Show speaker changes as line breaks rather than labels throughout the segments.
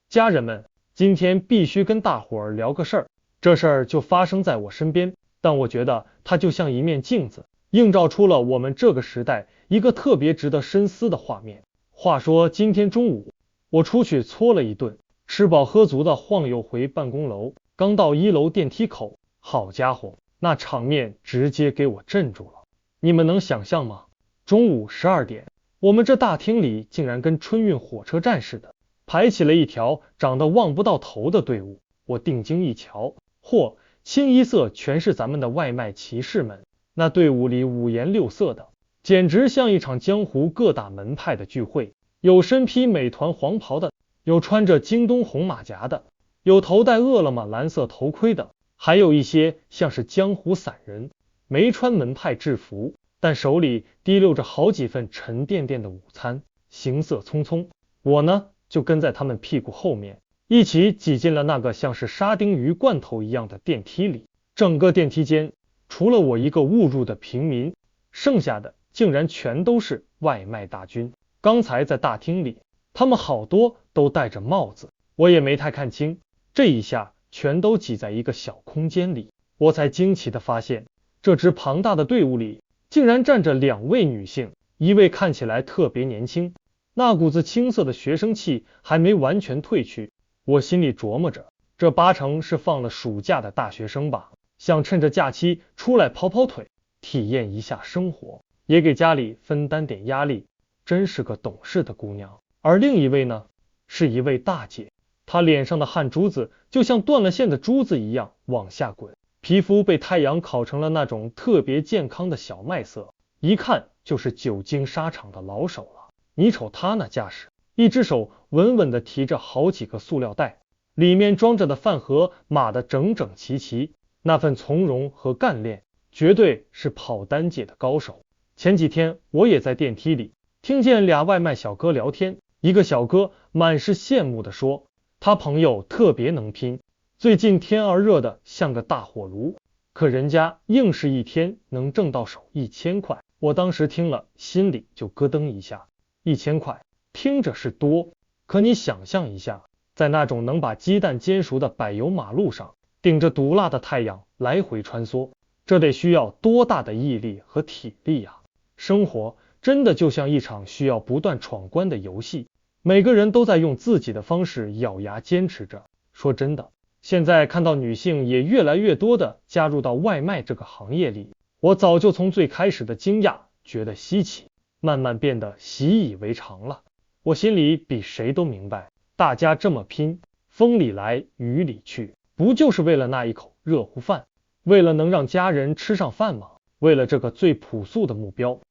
家人们，今天必须跟大伙儿聊个事儿。这事儿就发生在我身边，但我觉得它就像一面镜子，映照出了我们这个时代一个特别值得深思的画面。话说今天中午，我出去搓了一顿，吃饱喝足的晃悠回办公楼，刚到1楼电梯口，好家伙，那场面直接给我镇住了。你们能想象吗？中午12点，我们这大厅里竟然跟春运火车站似的，排起了一条长得望不到头的队伍。我定睛一瞧，嚯，清一色全是咱们的外卖骑士们，那队伍里五颜六色的，简直像一场江湖各大门派的聚会。有身披美团黄袍的，有穿着京东红马甲的，有头戴饿了么蓝色头盔的，还有一些像是江湖散人，没穿门派制服，但手里提溜着好几份沉甸甸的午餐，行色匆匆。我呢，就跟在他们屁股后面，一起挤进了那个像是沙丁鱼罐头一样的电梯里。整个电梯间，除了我一个误入的平民，剩下的竟然全都是外卖大军。刚才在大厅里，他们好多都戴着帽子，我也没太看清。这一下全都挤在一个小空间里，我才惊奇地发现，这支庞大的队伍里竟然站着2位女性，一位看起来特别年轻，那股子青涩的学生气还没完全褪去。我心里琢磨着，这8成是放了暑假的大学生吧，想趁着假期出来跑跑腿，体验一下生活，也给家里分担点压力，真是个懂事的姑娘。而另一位呢，是一位大姐，她脸上的汗珠子就像断了线的珠子一样往下滚，皮肤被太阳烤成了那种特别健康的小麦色，一看就是久经沙场的老手了。你瞅她那架势，一只手稳稳地提着好几个塑料袋，里面装着的饭盒码得整整齐齐，那份从容和干练，绝对是跑单界的高手。前几天我也在电梯里听见俩外卖小哥聊天，一个小哥满是羡慕地说，他朋友特别能拼，最近天儿热的像个大火炉，可人家硬是一天能挣到手1000块。我当时听了心里就咯噔一下，1000块听着是多，可你想象一下，在那种能把鸡蛋煎熟的柏油马路上，顶着毒辣的太阳来回穿梭，这得需要多大的毅力和体力啊！生活真的就像一场需要不断闯关的游戏，每个人都在用自己的方式咬牙坚持着。说真的，现在看到女性也越来越多的加入到外卖这个行业里，我早就从最开始的惊讶觉得稀奇，慢慢变得习以为常了。我心里比谁都明白，大家这么拼，风里来雨里去，不就是为了那一口热乎饭，为了能让家人吃上饭吗？为了这个最朴素的目标，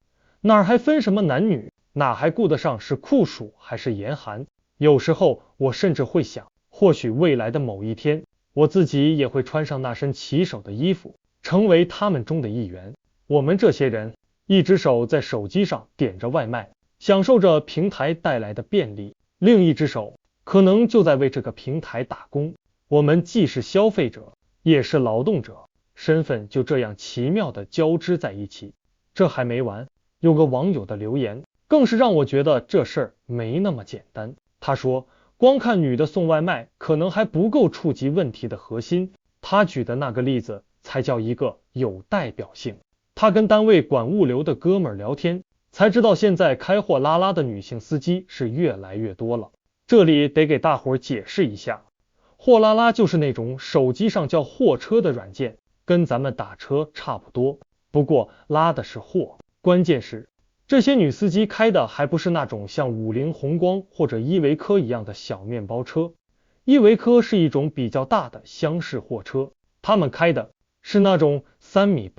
哪还分什么男女，哪还顾得上是酷暑还是严寒。有时候我甚至会想，或许未来的某一天，我自己也会穿上那身骑手的衣服，成为他们中的一员。我们这些人，一只手在手机上点着外卖，享受着平台带来的便利，另一只手可能就在为这个平台打工。我们既是消费者，也是劳动者，身份就这样奇妙地交织在一起。这还没完，有个网友的留言更是让我觉得这事儿没那么简单。他说，光看女的送外卖可能还不够触及问题的核心，他举的那个例子才叫一个有代表性。他跟单位管物流的哥们儿聊天，才知道现在开货拉拉的女性司机是越来越多了。这里得给大伙儿解释一下，货拉拉就是那种手机上叫货车的软件，跟咱们打车差不多，不过拉的是货。关键是这些女司机开的还不是那种像50宏光或者依维柯一样的小面包车，依维柯是一种比较大的厢式货车，他们开的是那种3.8米、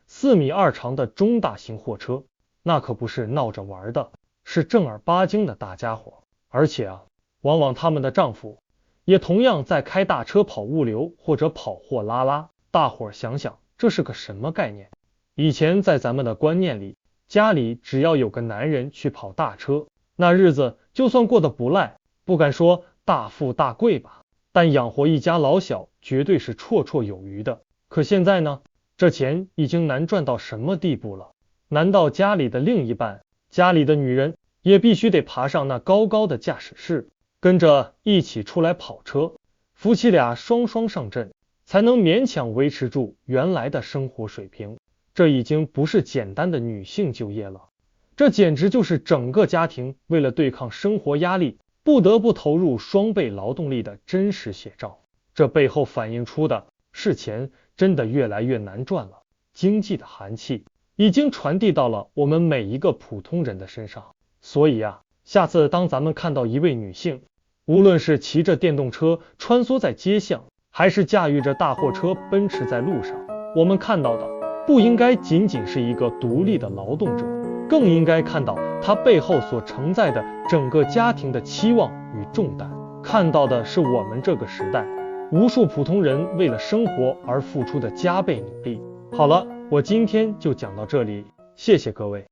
4.2米长的中大型货车，那可不是闹着玩的，是正儿八经的大家伙。而且啊，往往他们的丈夫也同样在开大车跑物流或者跑货拉拉。大伙儿想想，这是个什么概念？以前在咱们的观念里，家里只要有个男人去跑大车，那日子就算过得不赖，不敢说大富大贵吧，但养活一家老小绝对是绰绰有余的。可现在呢，这钱已经难赚到什么地步了？难道家里的另一半，家里的女人也必须得爬上那高高的驾驶室，跟着一起出来跑车，夫妻俩双双上阵，才能勉强维持住原来的生活水平。这已经不是简单的女性就业了，这简直就是整个家庭为了对抗生活压力，不得不投入双倍劳动力的真实写照。这背后反映出的是钱真的越来越难赚了，经济的寒气已经传递到了我们每一个普通人的身上。所以啊，下次当咱们看到一位女性，无论是骑着电动车穿梭在街巷，还是驾驭着大货车奔驰在路上，我们看到的不应该仅仅是一个独立的劳动者，更应该看到她背后所承载的整个家庭的期望与重担，看到的是我们这个时代无数普通人为了生活而付出的加倍努力。好了，我今天就讲到这里，谢谢各位。